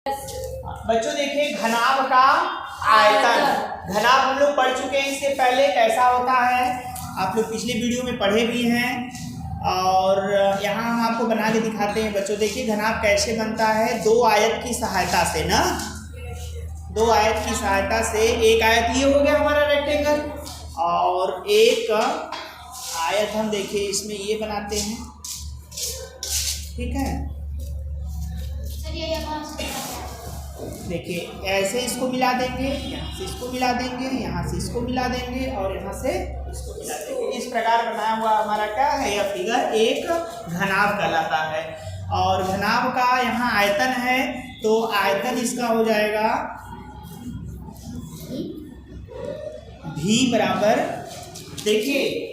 बच्चों देखिए घनाभ का आयतन। घनाभ हम लोग पढ़ चुके हैं इससे पहले कैसा होता है, आप लोग पिछले वीडियो में पढ़े भी हैं और यहाँ हम आपको बना के दिखाते हैं। बच्चों देखिए घनाभ कैसे बनता है, दो आयत की सहायता से ना, दो आयत की सहायता से। एक आयत ये हो गया हमारा रेक्टेंगल और एक आयत हम देखिए इसमें ये बनाते हैं, ठीक है। देखिए ऐसे इसको मिला देंगे, यहाँ से इसको मिला देंगे, यहाँ से इसको मिला देंगे और यहाँ से इसको मिला देंगे। इस प्रकार बनाया हुआ हमारा क्या है, यह फिगर एक घनाभ कहलाता है। और घनाभ का यहाँ आयतन है तो आयतन इसका हो जाएगा भी बराबर, देखिए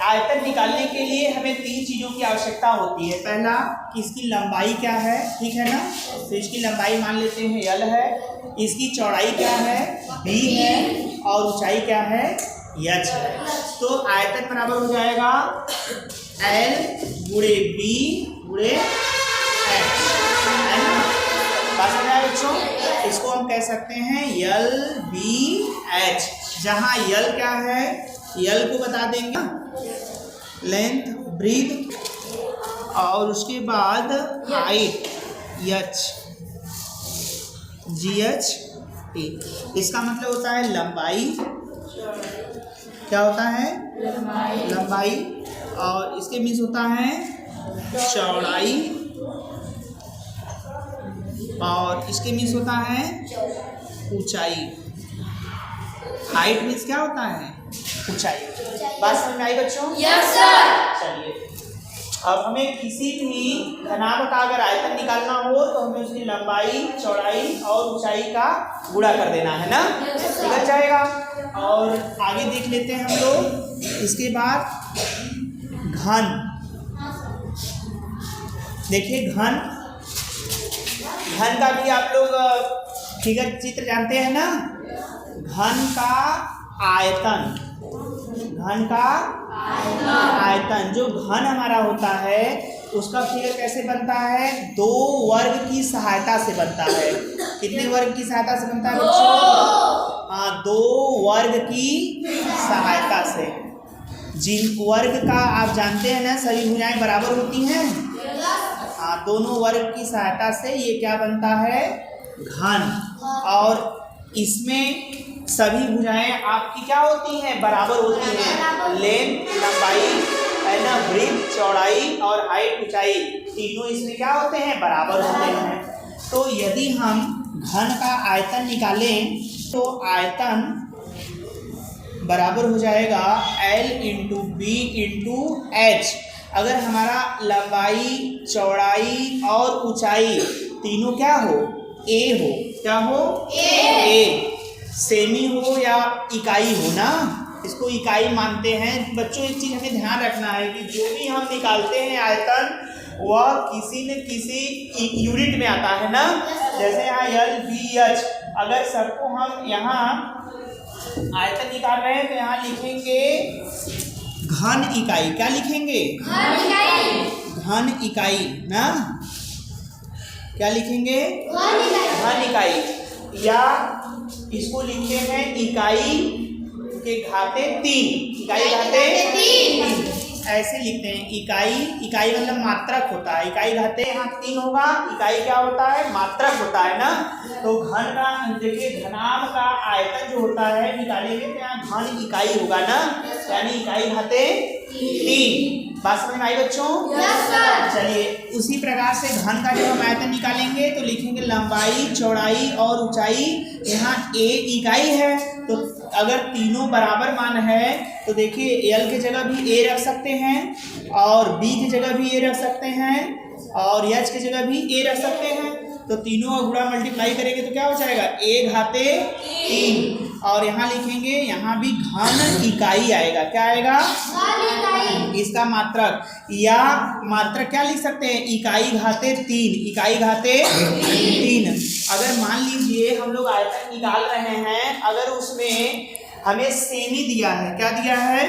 आयतन निकालने के लिए हमें तीन चीज़ों की आवश्यकता होती है। पहला कि इसकी लंबाई क्या है, ठीक है ना, तो इसकी लंबाई मान लेते हैं L है। इसकी चौड़ाई क्या है, B है, और ऊंचाई क्या है, H है। तो आयतन बराबर हो जाएगा L गुणे B गुणे H, है ना। बात समझ आया बच्चों, इसको हम कह सकते हैं LBH, जहाँ L क्या है, L को बता देंगे लेंथ, ब्रीथ, और उसके बाद हाइट H, GH, इसका मतलब होता है लंबाई, क्या होता है लंबाई, और इसके मीन्स होता है चौड़ाई, और इसके मीन्स होता है ऊंचाई। हाइट मीन्स क्या होता है, ऊंचाई। बात समझ में आई बच्चों? Yes sir. चलिए अब हमें किसी भी घनाभ का अगर आयतन निकालना हो तो हमें उसकी लंबाई, चौड़ाई और ऊंचाई का गुणा कर देना है ना, निकल जाएगा। और आगे देख लेते हैं हम लोग। इसके बाद घन, देखिए घन का भी आप लोग फिगर चित्र जानते हैं ना। घन का आयतन, घन का आयतन, जो घन हमारा होता है उसका फिगर कैसे बनता है, दो वर्ग की सहायता से बनता है। कितने वर्ग की सहायता से बनता है बच्चों? हाँ, दो वर्ग की सहायता से। जिन वर्ग का आप जानते हैं ना, सभी भुजाएं बराबर होती हैं। हाँ, दोनों वर्ग की सहायता से ये क्या बनता है, घन। और इसमें सभी भुजाएं आपकी क्या होती हैं, बराबर होती हैं। लेंथ, लंबाई, है ना, ब्रीथ, चौड़ाई, और हाइट, ऊंचाई, तीनों इसमें क्या होते हैं, बराबर होते हैं। तो यदि हम घन का आयतन निकालें तो आयतन बराबर हो जाएगा L into B into H। अगर हमारा लंबाई, चौड़ाई और ऊंचाई तीनों क्या हो, A हो, क्या हो, A, सेमी हो या इकाई हो ना, इसको इकाई मानते हैं। बच्चों एक चीज़ हमें ध्यान रखना है कि जो भी हम निकालते हैं आयतन वह किसी न किसी यूनिट में आता है ना। जैसे यहाँ LBH, अगर सबको हम यहाँ आयतन निकाल रहे हैं तो यहाँ लिखेंगे घन इकाई। क्या लिखेंगे, घन इकाई ना, क्या लिखेंगे, घन इकाई, या इसको लिखते हैं इकाई के घाते 3, इकाई घाते 3, ऐसे लिखते हैं। इकाई मतलब मात्रक होता है, इकाई घाते यहाँ 3 होगा, इकाई क्या होता है, मात्रक होता है ना। तो घन का देखिए घनाभ का आयतन जो होता है निकालेंगे तो यहाँ घन इकाई होगा ना, यानी इकाई घाते 3। बात समझ में आई बच्चों? Yes sir. चलिए उसी प्रकार से घन का जब हम आयतन निकालेंगे तो लिखेंगे लंबाई, चौड़ाई और ऊंचाई। यहाँ A इकाई है तो अगर तीनों बराबर मान है तो देखिए L की जगह भी A रख सकते हैं और B की जगह भी A रख सकते हैं और H की जगह भी A रख सकते हैं। तो तीनों का गुणा मल्टीप्लाई करेंगे तो क्या हो जाएगा, A घाते 3। और यहाँ लिखेंगे, यहाँ भी घन इकाई आएगा, क्या आएगा, इसका मात्रक, या मात्रक क्या लिख सकते हैं, इकाई घाते 3, इकाई घाते 3। अगर मान लीजिए हम लोग आयतन निकाल रहे हैं, अगर उसमें हमें सेमी दिया है, क्या दिया है,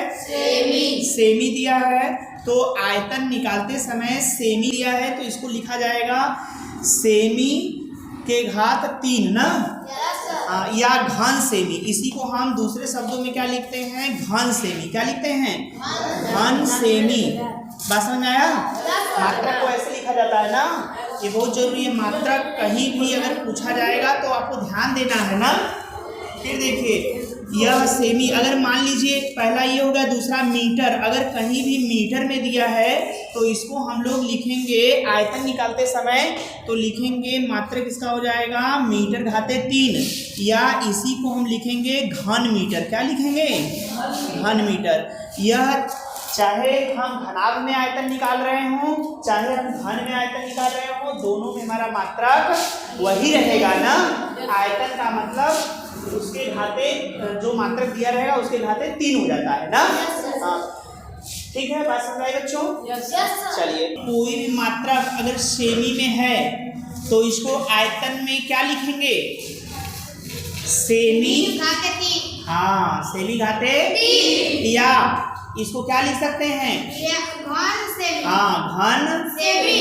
सेमी दिया है, तो आयतन निकालते समय सेमी दिया है तो इसको लिखा जाएगा सेमी के घात 3 ना, या घन सेमी। इसी को हम दूसरे शब्दों में क्या लिखते हैं, घन सेमी। क्या लिखते हैं, घन सेमी। बात समझ में आया? मात्रक को ऐसे लिखा जाता है ना, ये बहुत जरूरी है। मात्रक कहीं भी अगर पूछा जाएगा तो आपको ध्यान देना है ना। फिर देखिए यह सेमी, अगर मान लीजिए पहला ये हो गया, दूसरा मीटर। अगर कहीं भी मीटर में दिया है तो इसको हम लोग लिखेंगे आयतन निकालते समय, तो लिखेंगे मात्रक इसका हो जाएगा मीटर घाते 3, या इसी को हम लिखेंगे घन मीटर। क्या लिखेंगे, घन मीटर। यह चाहे हम घनाभ में आयतन निकाल रहे हों, चाहे हम घन में आयतन निकाल रहे हों, दोनों में हमारा मात्रक वही रहेगा ना। आयतन का मतलब उसके घाते, जो मात्रक दिया रहेगा उसके घाते 3 हो जाता है ना। हाँ ठीक है, बात समझ आई बच्चों? चलिए, कोई भी मात्रक अगर सेमी में है तो इसको आयतन में क्या लिखेंगे, सेमी घाते 3। हाँ, सेमी घाते 3, या इसको क्या लिख सकते हैं, घन सेमी। हाँ, घन सेमी,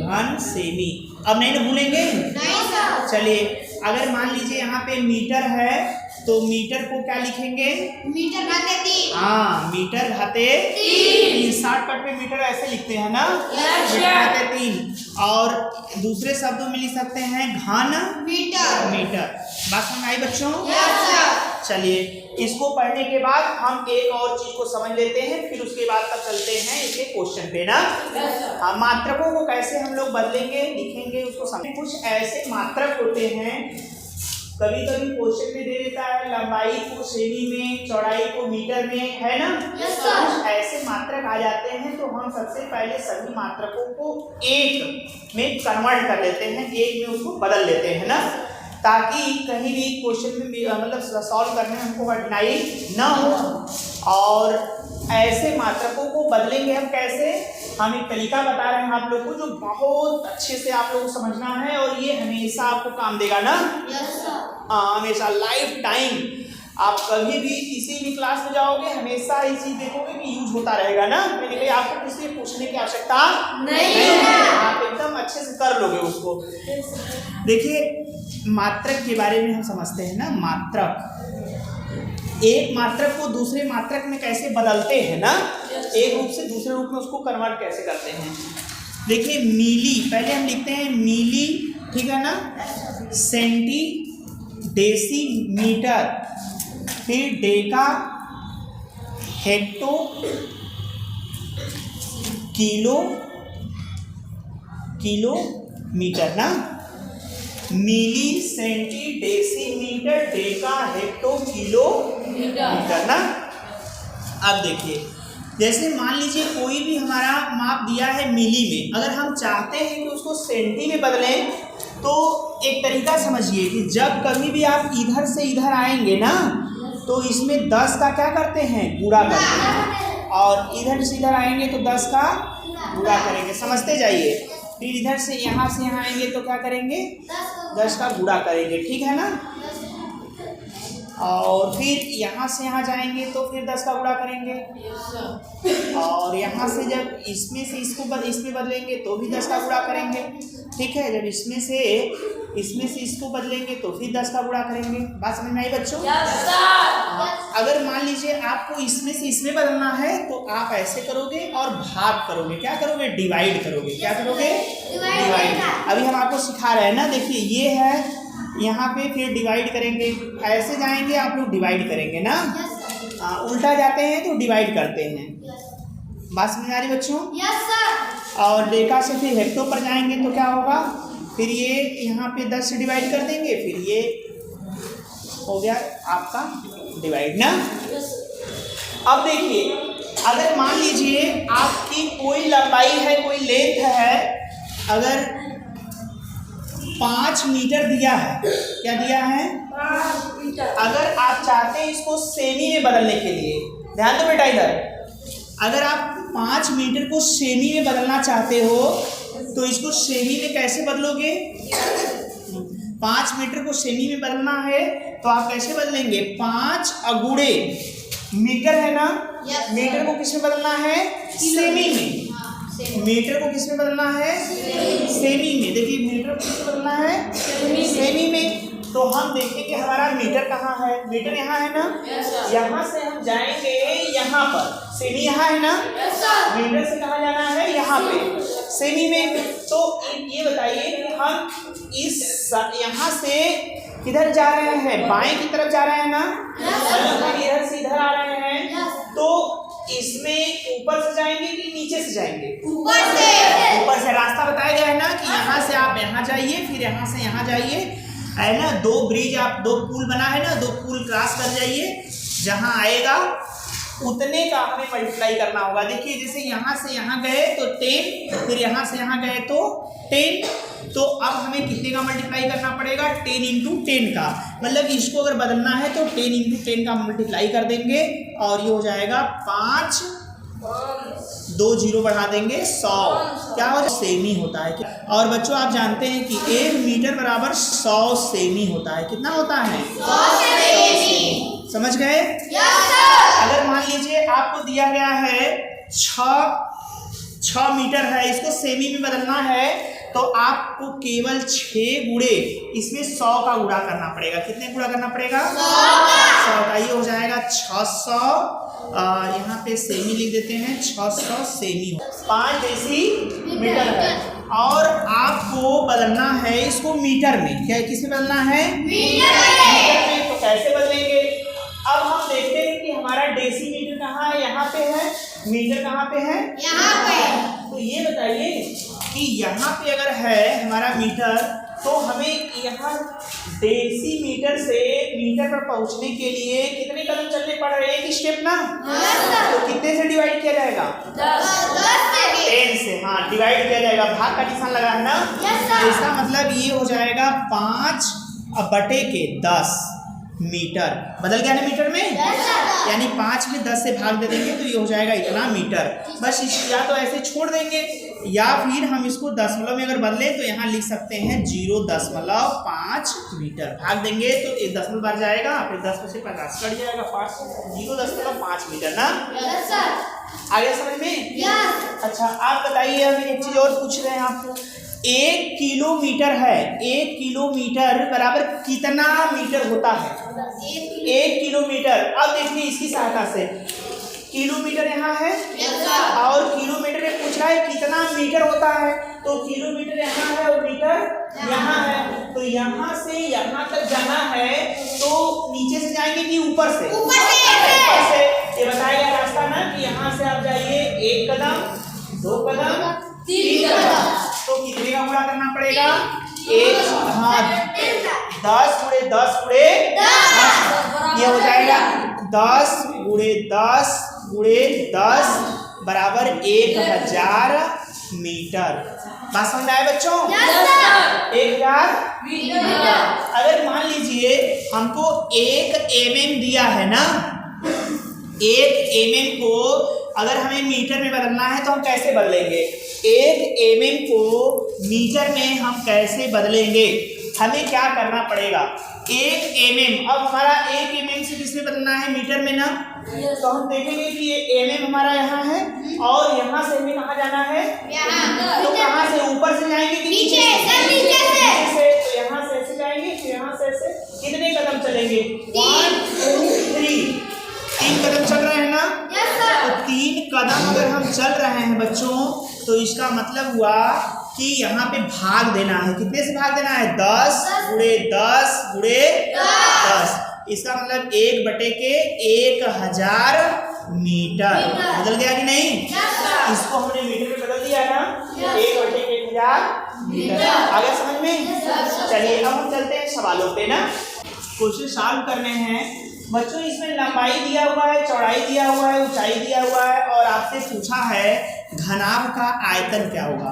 घन सेमी। अब नहीं ना भूलेंगे? नहीं सर। चलिए, अगर मान लीजिए यहाँ पे मीटर है तो मीटर को क्या लिखेंगे, मीटर घाते 3। हाँ, मीटर घाते 3। शॉर्टकट पे मीटर ऐसे लिखते हैं ना, मीटर घाते 3। और दूसरे शब्दों में लिख सकते हैं घन मीटर। मीटर। बात समझ आई बच्चों? चलिए, इसको पढ़ने के बाद हम एक और चीज को समझ लेते हैं, फिर उसके बाद तब चलते हैं इसके क्वेश्चन पे ना। हाँ, मात्रकों को कैसे हम लोग बदलेंगे, लिखेंगे, उसको समझ। कुछ ऐसे मात्रक होते हैं, कभी कभी क्वेश्चन में दे देता है लंबाई को सेमी में, चौड़ाई को मीटर में, है ना। कुछ ऐसे मात्रक आ जाते हैं तो हम सबसे पहले सभी मात्रकों को एक में कन्वर्ट कर लेते हैं, एक में उसको बदल लेते हैं ना, ताकि कहीं भी क्वेश्चन में मतलब सॉल्व करने में हमको कठिनाई न हो। और ऐसे मात्रकों को बदलेंगे हम कैसे, हम एक तरीका बता रहे हैं आप लोग को, जो बहुत अच्छे से आप लोग को समझना है, और ये हमेशा आपको काम देगा ना। हमेशा लाइफ टाइम आप कभी भी किसी भी क्लास में जाओगे, हमेशा ये चीज देखोगे कि यूज होता रहेगा ना। मैंने कहा आपको किसी पूछने की आवश्यकता नहीं है, आप एकदम अच्छे से कर लोगे उसको। देखिए, मात्रक के बारे में हम समझते हैं ना। मात्रक, एक मात्रक को दूसरे मात्रक में कैसे बदलते हैं ना, एक रूप से दूसरे रूप में उसको कन्वर्ट कैसे करते हैं। देखिए, मिली, पहले हम लिखते हैं मिली, ठीक है ना, सेंटी, डेसी मीटर, फिर डेका, हेक्टो, किलो, किलोमीटर ना। Milli, centi, decimetre, deca, hecto, kilometre ना। अब देखिए, जैसे मान लीजिए कोई भी हमारा माप दिया है मिली में, अगर हम चाहते हैं कि उसको सेंटी में बदलें, तो एक तरीका समझिए कि जब कभी भी आप इधर से इधर आएंगे ना, तो इसमें 10 का क्या करते हैं, गुणा करते हैं, और इधर से इधर आएंगे तो 10 का गुणा करेंगे। समझते जाइए। फिर इधर से यहाँ आएंगे तो क्या करेंगे, 10 का गुणा करेंगे, ठीक है ना। और फिर यहाँ से यहाँ जाएंगे तो फिर 10 का गुणा करेंगे, और यहाँ से जब इसमें से इसको इसमें बदलेंगे तो भी 10 का गुणा करेंगे, ठीक है। जब इसमें से इसको बदलेंगे तो फिर 10 का गुणा करेंगे। बात समझ में आई बच्चों? अगर मान लीजिए आपको इसमें से इसमें बदलना है तो आप ऐसे करोगे और भाग करोगे, क्या करोगे, डिवाइड करोगे। क्या करोगे, डिवाइड। अभी हम आपको सिखा रहे हैं ना, देखिए ये है यहाँ पे, फिर डिवाइड करेंगे, ऐसे जाएंगे आप लोग डिवाइड करेंगे ना। उल्टा जाते हैं तो डिवाइड करते हैं। बात समझ आ रही बच्चों? Yes sir. और डेका से फिर हेक्टो पर जाएंगे तो क्या होगा, फिर ये यहाँ पे 10 से डिवाइड कर देंगे, फिर ये हो गया आपका डिवाइड ना। अब देखिए, अगर मान लीजिए आपकी कोई लंबाई है, कोई लेंथ है, अगर 5 मीटर दिया है, क्या दिया है, 5 मीटर। अगर आप चाहते हैं इसको सेमी में बदलने के लिए, ध्यान दो बेटा इधर, अगर आप 5 मीटर को सेमी में बदलना चाहते हो तो इसको सेमी में कैसे बदलोगे, 5 मीटर को सेमी में बदलना है तो आप कैसे बदलेंगे, 5 अगुणे मीटर है ना, मीटर को किस में बदलना है, सेमी में। मीटर को किस में बदलना है? सेमी में। देखिए मीटर को किस में बदलना है? सेमी में। तो हम देखेंगे हमारा मीटर कहाँ है? मीटर यहाँ है ना, यहाँ से हम जाएंगे यहाँ पर, सेमी यहाँ है ना, मीटर से कहाँ जाना है? यहाँ पे, सेमी में। तो ये बताइए कि हम इस यहाँ से किधर जा रहे हैं? बाएं की तरफ जा रहे हैं ना, मतलब इधर से इधर आ रहे हैं। तो इसमें ऊपर से जाएंगे कि नीचे से जाएंगे? ऊपर से। ऊपर से रास्ता बताया गया है ना कि यहाँ से आप यहाँ जाइए, फिर यहाँ से यहाँ जाइए, है ना। 2 ब्रिज, आप 2 पुल बना है ना, 2 पुल क्रॉस कर जाइए, जहाँ आएगा उतने का हमें मल्टीप्लाई करना होगा। देखिए जैसे यहाँ से यहाँ गए तो 10, फिर यहाँ से यहाँ गए तो 10, तो अब हमें कितने का मल्टीप्लाई करना पड़ेगा? 10 × 10 का। मतलब इसको अगर बदलना है तो 10 × 10 का मल्टीप्लाई कर देंगे और ये हो जाएगा 5, 2 0 बढ़ा देंगे 100। क्या हो? सेमी होता है। और बच्चों आप जानते हैं कि 1 मीटर बराबर 100 सेमी होता है। कितना होता है? 100 सेमी। समझ गए? अगर मान लीजिए आपको दिया गया है 6 मीटर है, इसको सेमी में बदलना है तो आपको केवल 6 गुणे इसमें 100 का गुणा करना पड़ेगा। कितने गुणा करना पड़ेगा? 100 का। ये हो जाएगा 600, यहाँ पे सेमी लिख देते हैं, 600 सेमी 5 डेसीमीटर है। और आपको बदलना है इसको मीटर में। क्या किसमें बदलना है? मीटर में। तो कैसे बदलेंगे? अब हम देखते हैं कि हमारा डेसीमीटर कहाँ है? यहाँ पे है। मीटर कहाँ पे है? यहाँ पे। तो ये बताइए कि यहाँ पे अगर है हमारा मीटर, तो हमें यहाँ डेसीमीटर से मीटर पर पहुँचने के लिए कितने कदम चलने पड़ रहे हैं? एक स्टेप ना। तो कितने से डिवाइड किया जाएगा? 10 से। हाँ, डिवाइड किया जाएगा, भाग का निशान लगा है ना। तो इसका मतलब ये हो जाएगा 5/10 मीटर। बदल गया ना मीटर में? यानी 5 में 10 से भाग दे देंगे तो ये हो जाएगा इतना मीटर। बस या तो ऐसे छोड़ देंगे या फिर हम इसको दशमलव में अगर बदलें तो यहाँ लिख सकते हैं 0.5 मीटर। भाग देंगे तो 1 दशमलव बार जाएगा, फिर 10 में से 50 कट जाएगा, 0.5 मीटर ना। आगे समझ में? अच्छा आप बताइए, अभी एक चीज और पूछ रहे हैं आपको। 1 किलोमीटर है, 1 किलोमीटर बराबर कितना मीटर होता है? 1 किलोमीटर। अब देखिए इसकी सहायता से, किलोमीटर यहाँ है और किलोमीटर में पूछ रहा है कितना मीटर होता है। तो किलोमीटर यहाँ है और मीटर यहाँ है। तो यहाँ से यहाँ तक जाना है तो नीचे से जाएंगे कि ऊपर से? ऊपर से। ये बताया गया रास्ता ना कि यहाँ से आप जाइए 1 कदम, 2 कदम, 3 कदम। तो कितने का गुणा करना पड़ेगा? 1। हाँ, 10 × 10 × ये हो जाएगा 10 × 10 × 10 बराबर 1000 मीटर। बात समझ आए बच्चों? 1000 मीटर। अगर मान लीजिए हमको 1 mm दिया है ना, 1 mm को अगर हमें मीटर में बदलना है तो हम कैसे बदलेंगे? 1 mm को मीटर में हम कैसे बदलेंगे? हमें क्या करना पड़ेगा? 1 mm। अब हमारा 1 mm से किसमें बदलना है? मीटर में ना। तो हम देखेंगे कि ये mm हमारा यहाँ है और यहाँ से हमें कहाँ जाना है? तो कहाँ से? ऊपर से जाएंगे कि नीचे से? तो यहाँ से ऐसे जाएंगे, फिर यहाँ से ऐसे। कितने कदम चलेंगे? 1 2 3। 3 कदम चल रहे हैं ना। तो 3 कदम अगर हम चल रहे हैं बच्चों, तो इसका मतलब हुआ कि यहाँ पे भाग देना है। कितने से भाग देना है? 10 × 10 × 10। इसका मतलब 1/1000 मीटर। बदल गया कि नहीं? इसको हमने मीटर में बदल दिया ना, 1/1000 मीटर। आगे समझ में? चलिए अब हम चलते हैं सवालों पे ना। क्वेश्चन सॉल्व करने हैं बच्चों। इसमें लंबाई दिया हुआ है, चौड़ाई दिया हुआ है, ऊंचाई दिया हुआ है और आपसे पूछा है घनाभ का आयतन क्या होगा।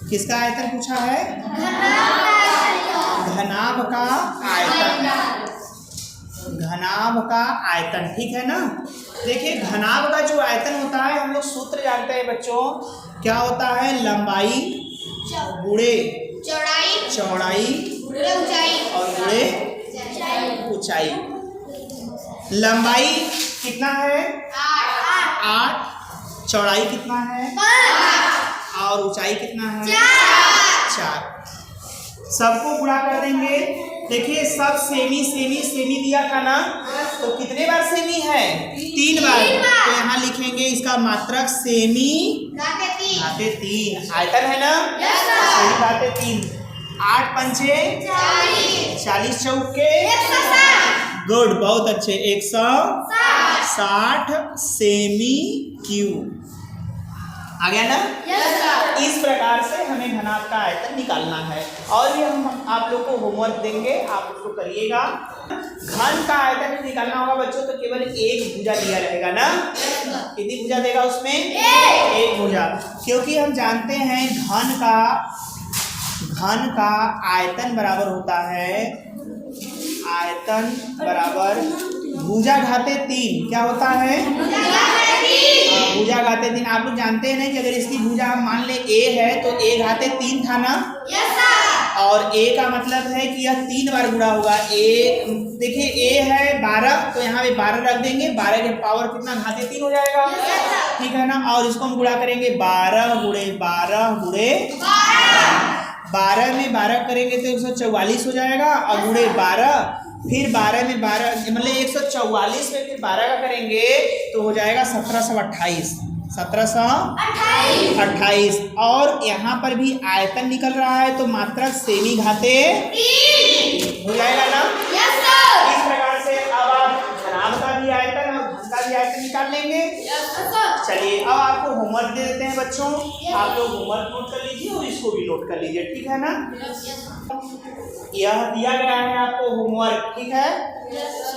किसका आयतन पूछा है? घनाभ का आयतन। घनाभ का आयतन, ठीक है ना। देखिए घनाभ का जो आयतन होता है, हम लोग सूत्र जानते हैं बच्चों। क्या होता है? लंबाई गुणे चौड़ाई और गुणे ऊंचाई। लंबाई कितना है? 8। चौड़ाई कितना है? और ऊंचाई कितना है? 4। सबको गुणा कर देंगे। देखिए सब सेमी सेमी सेमी दिया था ना, तो कितने बार सेमी है? 3 बार। तो यहाँ लिखेंगे इसका मात्रक सेमी घाते 3। आयतन है ना, सेमी घाते 3। 8 पंचे 40 चौके, गुड, बहुत अच्छे, 160 सेमी क्यूब। आ गया ना? इस प्रकार से हमें घनाभ का आयतन निकालना है। और ये हम आप लोग को होमवर्क देंगे, आप उसको करिएगा। घन का आयतन निकालना होगा बच्चों, तो केवल एक भुजा दिया रहेगा ना। कितनी भुजा देगा उसमें? एक भुजा, क्योंकि हम जानते हैं घन का आयतन बराबर होता है, आयतन बराबर भुजा घाते 3। क्या होता है? भुजा घाते 3। आप लोग जानते हैं ना कि अगर इसकी भुजा हम मान ले a है तो a घाते 3 था ना। और a का मतलब है कि यह 3 बार गुणा होगा। देखिए a है 12, तो यहाँ पे 12 रख देंगे। 12 के पावर कितना? घाते 3 हो जाएगा, ठीक है ना। और इसको हम गुणा करेंगे 12 गुणे 12 गुणे 12 में 12 करेंगे तो 144 हो जाएगा, और गुणे 12, फिर 12 में 12 मतलब 144 में फिर 12 का करेंगे तो हो जाएगा 1728। 1728। और यहाँ पर भी आयतन निकल रहा है, तो मात्रक सेमी घाते 3 हो जाएगा ना। इस प्रकार से अब आप घनाभ का भी आयतन और घन का भी आयतन निकाल लेंगे। चलिए अब आपको होमवर्क दे देते हैं बच्चों, आप लोग होमवर्क नोट कर लीजिए और इसको भी नोट कर लीजिए, ठीक है ना। यह दिया गया है आपको होमवर्क, ठीक है,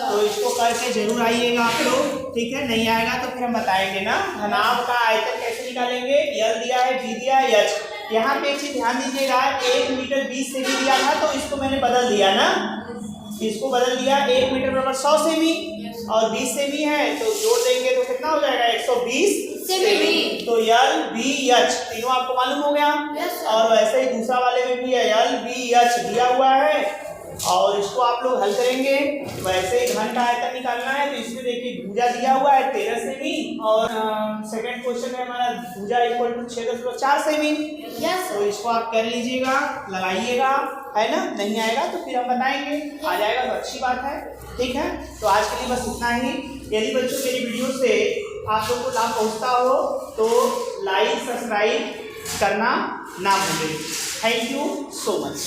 तो इसको करके जरूर आइएगा आप लोग, ठीक है। नहीं आएगा तो फिर हम बताएंगे ना। घनाभ का आयतन कैसे निकालेंगे? यल दिया है, बी दिया है, एच। यहाँ पे एक चीज ध्यान दीजिएगा, 1 मीटर 20 सेमी दिया था, तो इसको मैंने बदल दिया ना, इसको बदल दिया। 1 मीटर बराबर 100 सेमी और 20 सेमी है, तो जोड़ देंगे तो कितना हो जाएगा? 120 सेमी। तो यल बी एच तीनों आपको मालूम हो गया। और वैसे ही दूसरा वाले में भी है, यल बी एच दिया हुआ है, और इसको आप लोग हल करेंगे। वैसे ही घन का आयतन निकालना है, तो इसमें देखिए भुजा दिया हुआ है 13 सेमी, और सेकंड क्वेश्चन में हमारा भुजा इक्वल टू 6.4 सेमी। तो इसको आप कर लीजिएगा, लगाइएगा, है ना। नहीं आएगा तो फिर हम बताएंगे, आ जाएगा तो अच्छी बात है, ठीक है। तो आज के लिए बस इतना ही। यदि बच्चों मेरी वीडियो से आप लोग को लाभ पहुँचता हो तो लाइक सब्सक्राइब करना ना भूलें। Thank you so much.